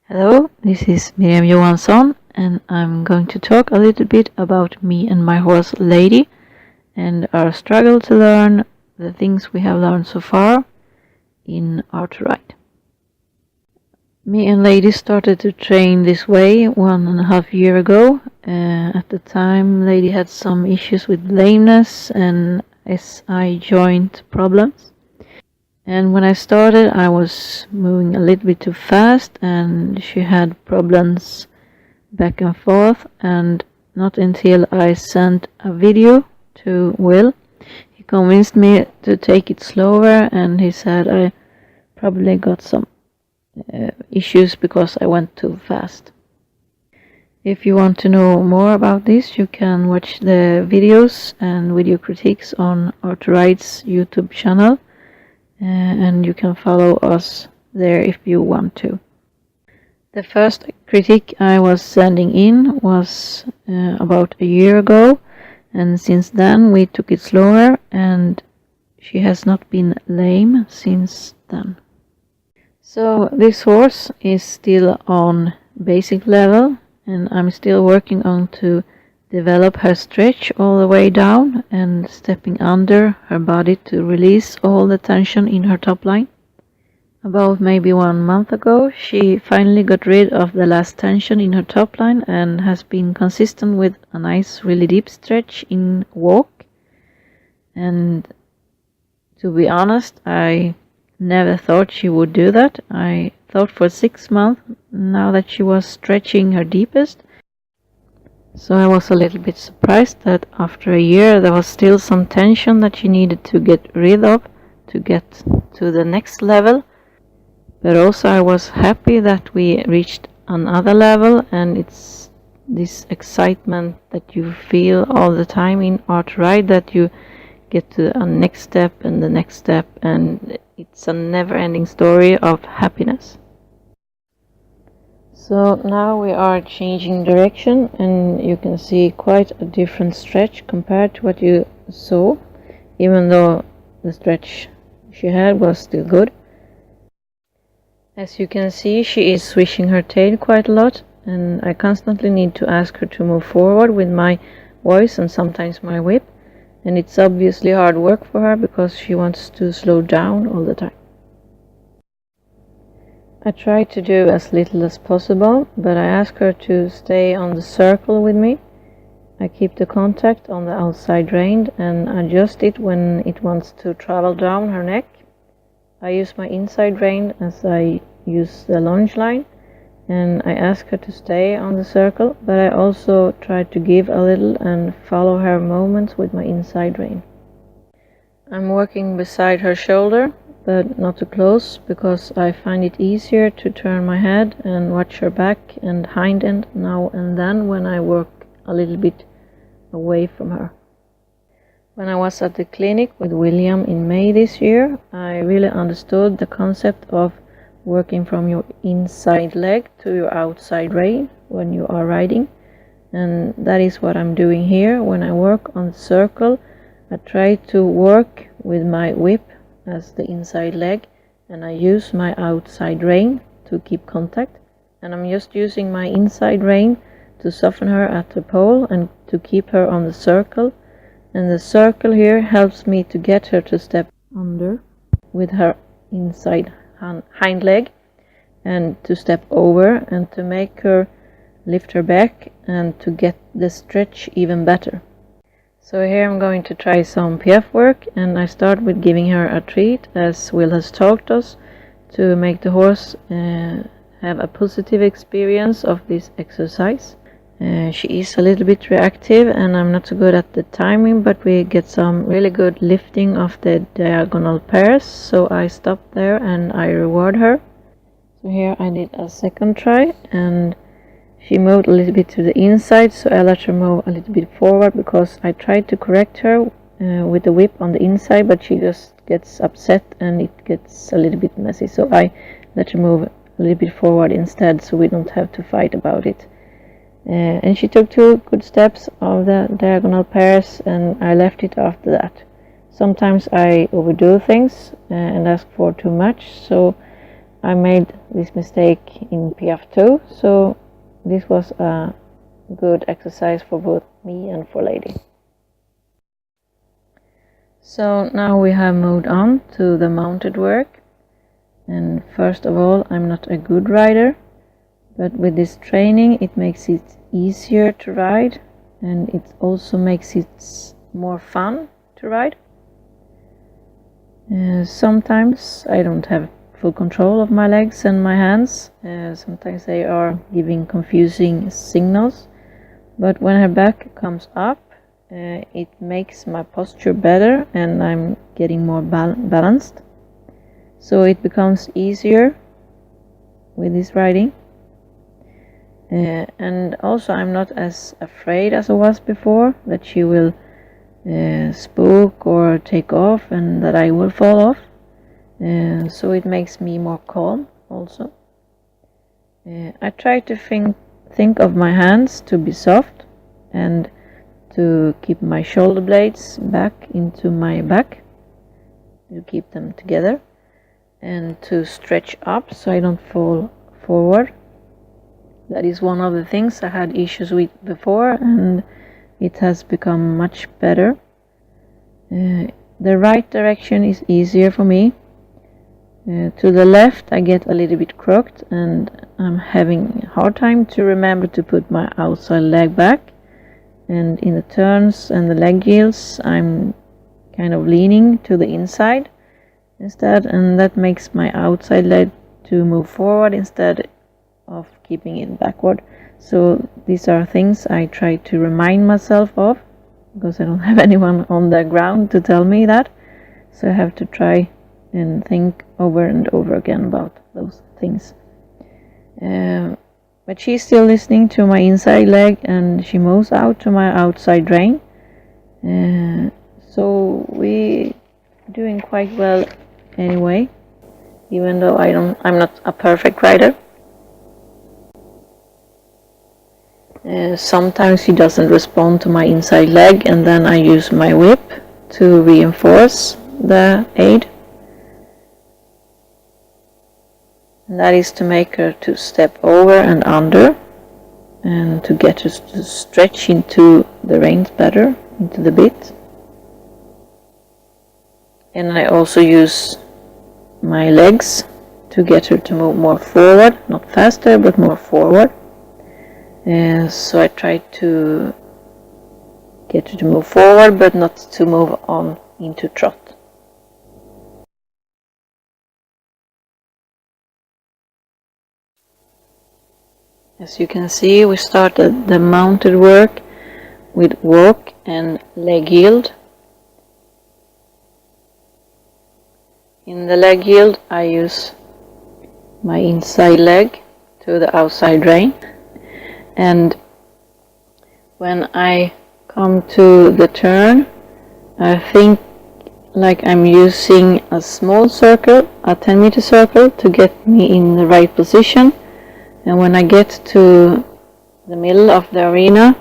Hello, this is Miriam Johansson, and I'm going to talk a little bit about me and my horse Lady and our struggle to learn the things we have learned so far in Art2Ride. Me and Lady started to train this way 1.5 years ago. At the time, Lady had some issues with lameness and SI joint problems. And when I started, I was moving a little bit too fast, and she had problems back and forth. And not until I sent a video to Will, he convinced me to take it slower, and he said I probably got some issues because I went too fast. If you want to know more about this, you can watch the videos and video critiques on Art2Ride's YouTube channel. And you can follow us there if you want to. The first critique I was sending in was about a year ago, and since then we took it slower, and she has not been lame since then. So this horse is still on basic level, and I'm still working on to develop her stretch all the way down and stepping under her body to release all the tension in her top line. About maybe 1 month ago, she finally got rid of the last tension in her top line and has been consistent with a nice, really deep stretch in walk. And to be honest, I never thought she would do that. I thought for 6 months now that she was stretching her deepest. So I was a little bit surprised that after a year there was still some tension that she needed to get rid of to get to the next level. But also I was happy that we reached another level, and it's this excitement that you feel all the time in Art2Ride, that you get to a next step and the next step, and it's a never-ending story of happiness. So now we are changing direction, and you can see quite a different stretch compared to what you saw, even though the stretch she had was still good. As you can see, she is swishing her tail quite a lot, and I constantly need to ask her to move forward with my voice and sometimes my whip, and it's obviously hard work for her because she wants to slow down all the time. I try to do as little as possible, but I ask her to stay on the circle with me. I keep the contact on the outside rein and adjust it when it wants to travel down her neck. I use my inside rein as I use the lunge line, and I ask her to stay on the circle, but I also try to give a little and follow her movements with my inside rein. I'm working beside her shoulder, but not too close, because I find it easier to turn my head and watch her back and hind end now and then when I work a little bit away from her. When I was at the clinic with William in May this year, I really understood the concept of working from your inside leg to your outside rein when you are riding, and that is what I'm doing here. When I work on the circle, I try to work with my whip as the inside leg, and I use my outside rein to keep contact, and I'm just using my inside rein to soften her at the pole and to keep her on the circle, and the circle here helps me to get her to step under with her inside hind leg and to step over and to make her lift her back and to get the stretch even better. So here I'm going to try some PF work, and I start with giving her a treat, as Will has taught us, to make the horse have a positive experience of this exercise. She is a little bit reactive, and I'm not so good at the timing, but we get some really good lifting of the diagonal pairs, so I stop there and I reward her. So here I did a second try, and she moved a little bit to the inside, so I let her move a little bit forward because I tried to correct her with the whip on the inside, but she just gets upset and it gets a little bit messy. So I let her move a little bit forward instead, so we don't have to fight about it. And she took 2 good steps of the diagonal pairs, and I left it after that. Sometimes I overdo things and ask for too much, so I made this mistake in PF2, so this was a good exercise for both me and for Lady. So now we have moved on to the mounted work, and first of all, I'm not a good rider, but with this training it makes it easier to ride, and it also makes it more fun to ride. Sometimes I don't have full control of my legs and my hands. Sometimes they are giving confusing signals, but when her back comes up, it makes my posture better and I'm getting more balanced. So it becomes easier with this riding. And also I'm not as afraid as I was before that she will spook or take off and that I will fall off. So it makes me more calm also. I try to think of my hands to be soft and to keep my shoulder blades back into my back, to keep them together, and to stretch up so I don't fall forward. That is one of the things I had issues with before, and it has become much better. The right direction is easier for me. To the left I get a little bit crooked and I'm having a hard time to remember to put my outside leg back, and in the turns and the leg yields I'm kind of leaning to the inside instead, and that makes my outside leg to move forward instead of keeping it backward. So these are things I try to remind myself of, because I don't have anyone on the ground to tell me that, so I have to try and think over and over again about those things. But she's still listening to my inside leg and she moves out to my outside rein. So we're doing quite well anyway, even though I'm not a perfect rider. Sometimes she doesn't respond to my inside leg, and then I use my whip to reinforce the aid. And that is to make her to step over and under, and to get her to stretch into the reins better, into the bit. And I also use my legs to get her to move more forward, not faster but more forward. So I try to get her to move forward but not to move on into trot. As you can see, we started the mounted work with walk and leg yield. In the leg yield I use my inside leg to the outside rein, and when I come to the turn I think like I'm using a small circle, a 10-meter circle, to get me in the right position. And when I get to the middle of the arena,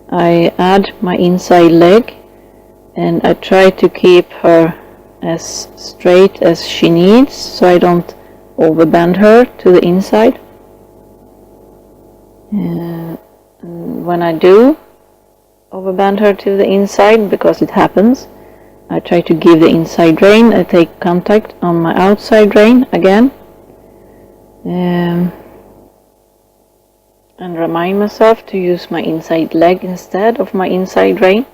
I add my inside leg and I try to keep her as straight as she needs, so I don't overbend her to the inside. And when I do overbend her to the inside, because it happens, I try to give the inside rein. I take contact on my outside rein again. And remind myself to use my inside leg instead of my inside rein.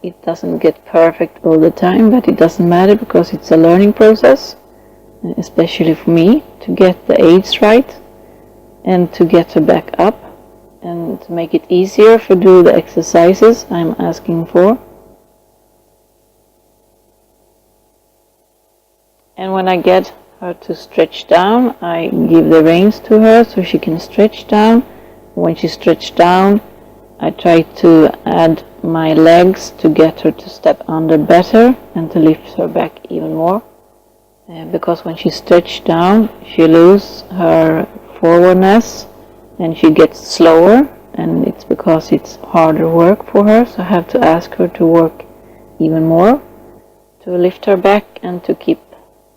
It doesn't get perfect all the time, but it doesn't matter because it's a learning process, especially for me, to get the aids right and to get her back up and to make it easier to do the exercises I'm asking for. And when I get her to stretch down, I give the reins to her so she can stretch down. When she stretches down, I try to add my legs to get her to step under better and to lift her back even more. Because when she stretches down, she loses her forwardness and she gets slower, and it's because it's harder work for her, so I have to ask her to work even more to lift her back and to keep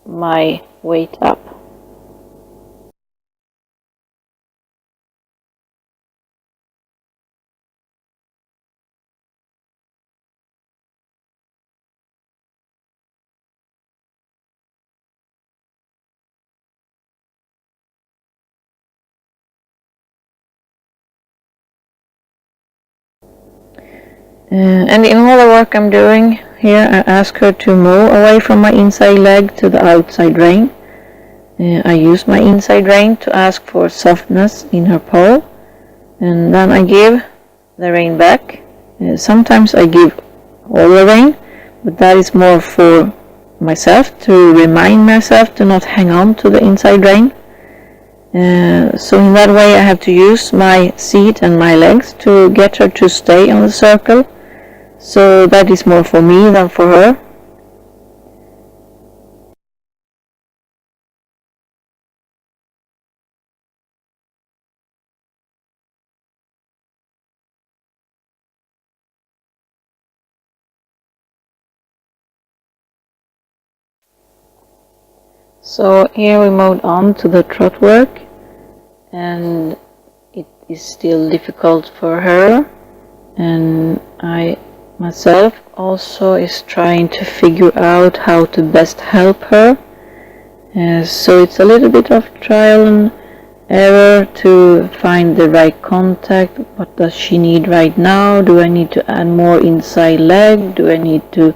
my weight up. And in all the work I'm doing here, I ask her to move away from my inside leg to the outside rein. I use my inside rein to ask for softness in her pole, and then I give the rein back. Sometimes I give all the rein, but that is more for myself, to remind myself to not hang on to the inside rein. So in that way I have to use my seat and my legs to get her to stay on the circle. So that is more for me than for her. So here we moved on to the trot work, and it is still difficult for her, and I myself also is trying to figure out how to best help her. So it's a little bit of trial and error to find the right contact. What does she need right now? Do I need to add more inside leg? Do I need to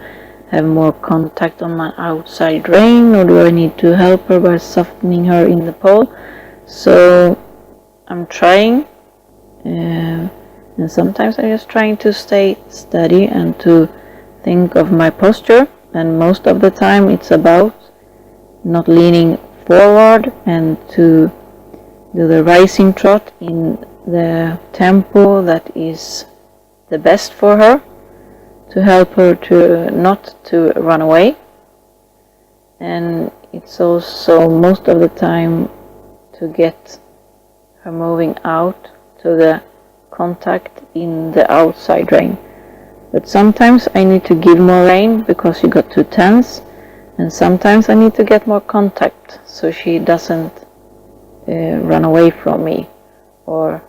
have more contact on my outside rein, or do I need to help her by softening her in the pole? So I'm trying, and sometimes I'm just trying to stay steady and to think of my posture, and most of the time it's about not leaning forward and to do the rising trot in the tempo that is the best for her, to help her to not to run away. And it's also most of the time to get her moving out to the contact in the outside rein. But sometimes I need to give more rein because she got too tense, and sometimes I need to get more contact so she doesn't run away from me or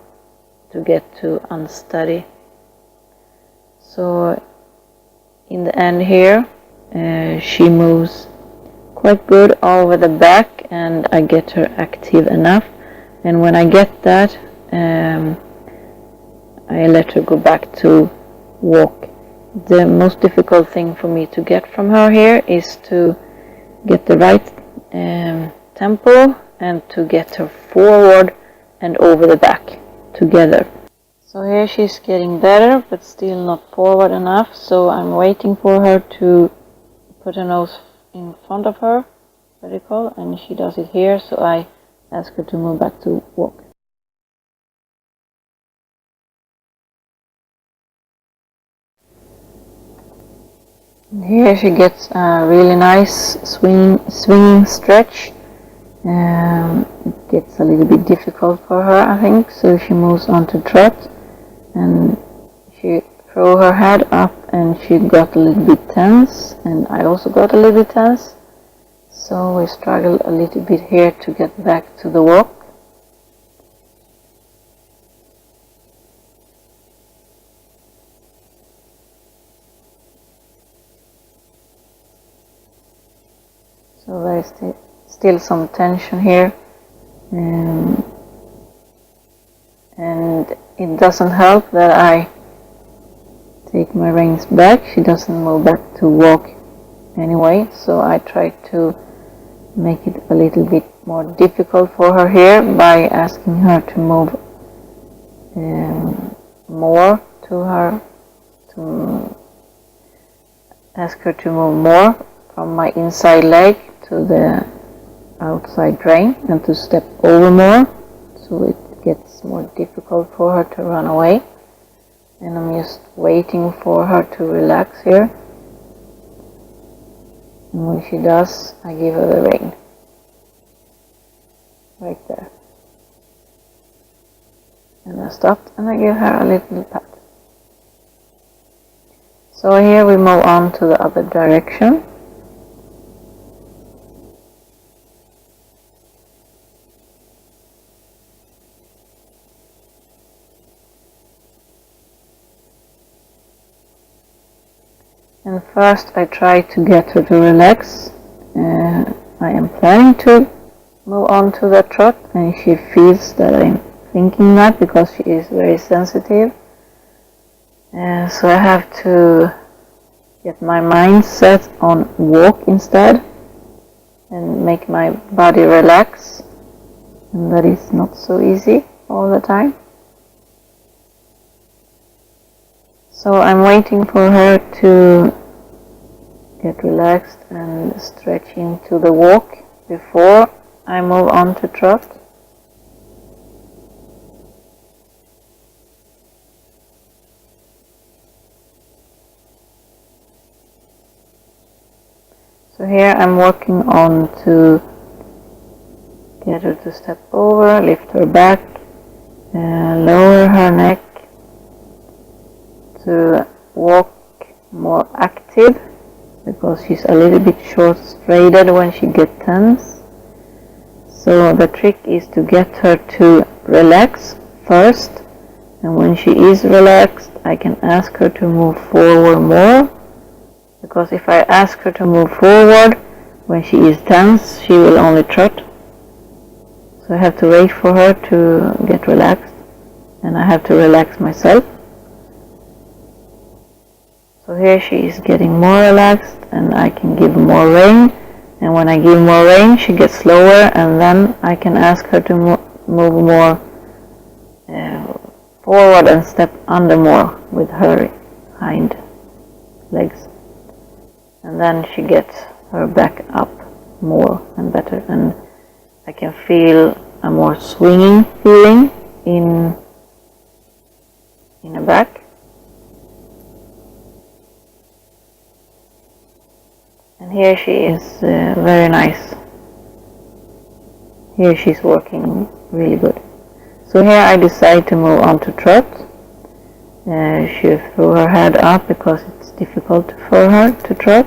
to get too unsteady. So in the end here, she moves quite good over the back, and I get her active enough, and when I get that, I let her go back to walk. The most difficult thing for me to get from her here is to get the right tempo and to get her forward and over the back together. So here she's getting better, but still not forward enough, so I'm waiting for her to put her nose in front of her, vertical, and she does it here, so I ask her to move back to walk. Here she gets a really nice swinging stretch. It gets a little bit difficult for her, I think, so she moves on to trot, and she threw her head up and she got a little bit tense, and I also got a little bit tense, so we struggled a little bit here to get back to the walk. So there is still some tension here, and it doesn't help that I take my reins back. She doesn't move back to walk anyway, so I try to make it a little bit more difficult for her here by asking her to move more to her, to ask her to move more from my inside leg to the outside rein and to step over more, so it gets more difficult for her to run away. And I'm just waiting for her to relax here, and when she does, I give her the rein right there, and I stopped and I give her a little pat. So here we move on to the other direction. And first I try to get her to relax. I am planning to move on to the trot, and she feels that I'm thinking that because she is very sensitive. So I have to get my mind set on walk instead and make my body relax, and that is not so easy all the time. So I'm waiting for her to get relaxed and stretch into the walk before I move on to trot. So here I'm working on to get her to step over, lift her back, lower her neck, to walk more active, because she's a little bit short-stradded when she gets tense. So the trick is to get her to relax first, and when she is relaxed I can ask her to move forward more, because if I ask her to move forward when she is tense, she will only trot. So I have to wait for her to get relaxed, and I have to relax myself. So here she is getting more relaxed, and I can give more rein, and when I give more rein she gets slower, and then I can ask her to move more forward and step under more with her hind legs, and then she gets her back up more and better, and I can feel a more swinging feeling in the back. And here she is very nice. Here she's working really good. So here I decide to move on to trot. She threw her head up because it's difficult for her to trot.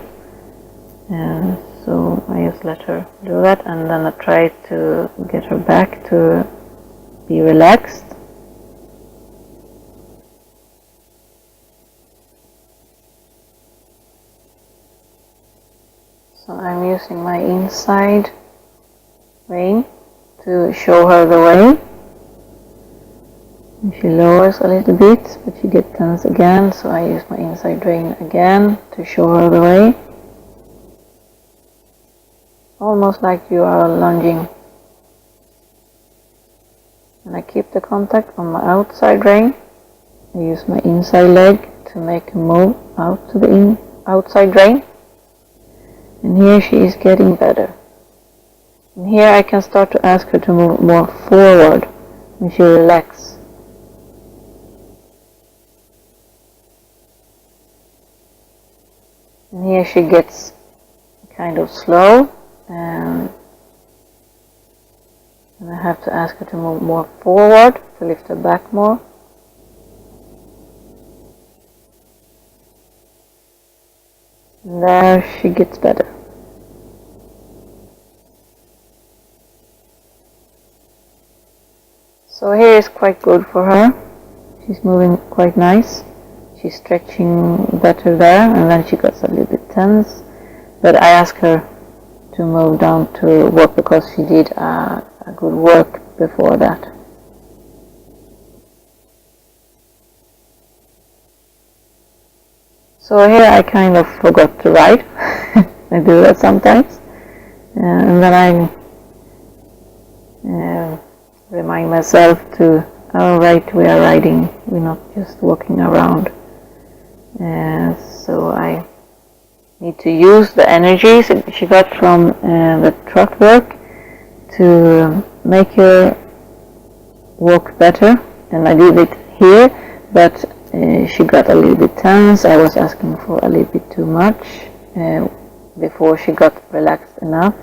So I just let her do that, and then I try to get her back to be relaxed. So I'm using my inside rein to show her the way. And she lowers a little bit, but she gets tense again, so I use my inside rein again to show her the way. Almost like you are lunging. And I keep the contact on my outside rein. I use my inside leg to make a move out to the outside rein. And here she is getting better. And here I can start to ask her to move more forward when she relaxes. And here she gets kind of slow, and I have to ask her to move more forward, to lift her back more. And there she gets better. So here is quite good for her. She's moving quite nice. She's stretching better there, and then she gets a little bit tense. But I asked her to move down to work because she did a good work before that. So here I kind of forgot to ride. I do that sometimes. And then I remind myself to, oh right, we are riding, we're not just walking around. So I need to use the energy she got from the trot work to make her walk better. And I did it here, but she got a little bit tense. I was asking for a little bit too much before she got relaxed enough.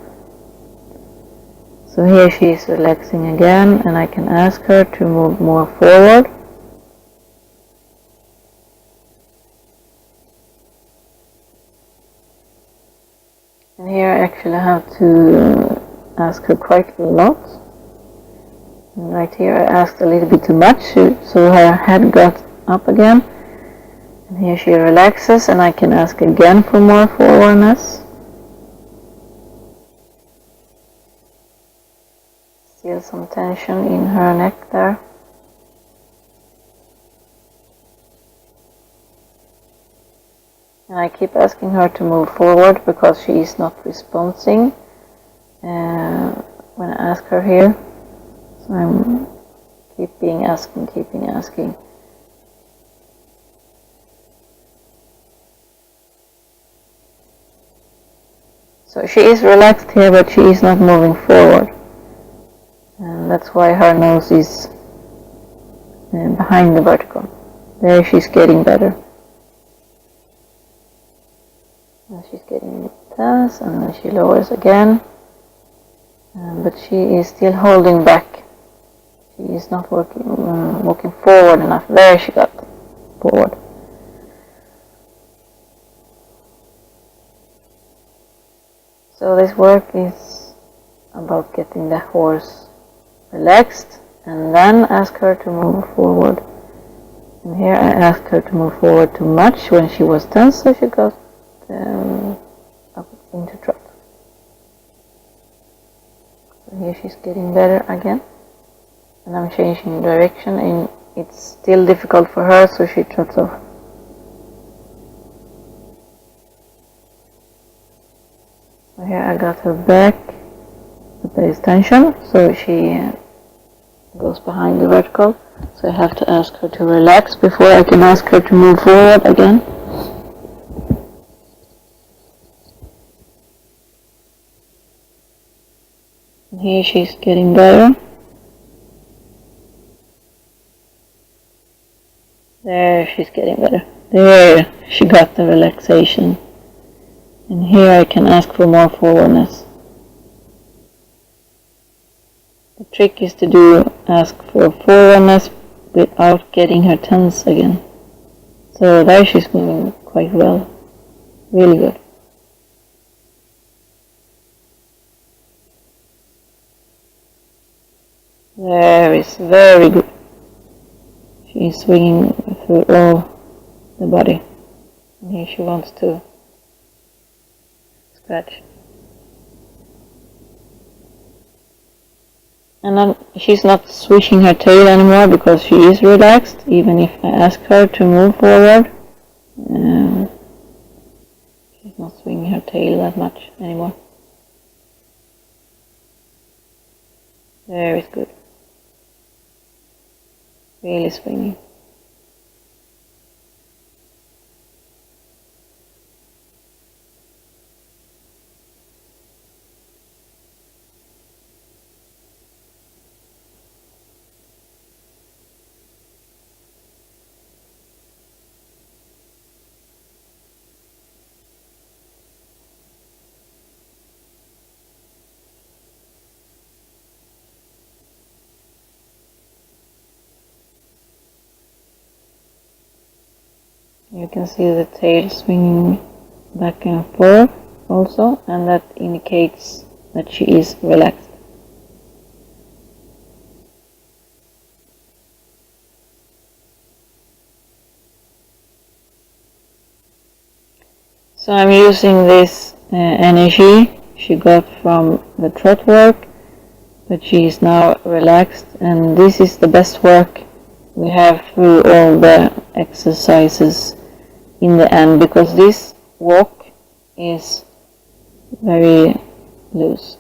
So here she is relaxing again, and I can ask her to move more forward. And here I actually have to ask her quite a lot. And right here I asked a little bit too much, so her head got up again. And here she relaxes, and I can ask again for more forwardness. Still some tension in her neck there. And I keep asking her to move forward because she is not responding when I ask her here. So I'm keeping asking. So she is relaxed here, but she is not moving forward. And that's why her nose is behind the vertical. There she's getting better. And she's getting tense, and then she lowers again. But she is still holding back. She is not walking forward enough. There she got forward. So this work is about getting the horse relaxed and then ask her to move forward. And here I asked her to move forward too much when she was tense, so she got up into trot. So here she's getting better again. And I'm changing direction, and it's still difficult for her, so she trots off. So here I got her back, but there is tension, so she goes behind the vertical. So I have to ask her to relax before I can ask her to move forward again. And here she's getting better. There she's getting better. There she got the relaxation. And here I can ask for more forwardness. The trick is to ask for forwardness without getting her tense again. So there she's moving quite well. Really good. There is very good. She's swinging through all the body. And here she wants to scratch. And then she's not swishing her tail anymore because she is relaxed, even if I ask her to move forward. She's not swinging her tail that much anymore. Very good. Really swinging. You can see the tail swinging back and forth also, and that indicates that she is relaxed. So I'm using this energy she got from the trot work, but she is now relaxed, and this is the best work we have through all the exercises in the end, because this walk is very loose.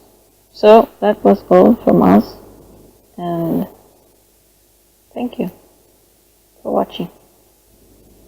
So that was all from us, and thank you for watching.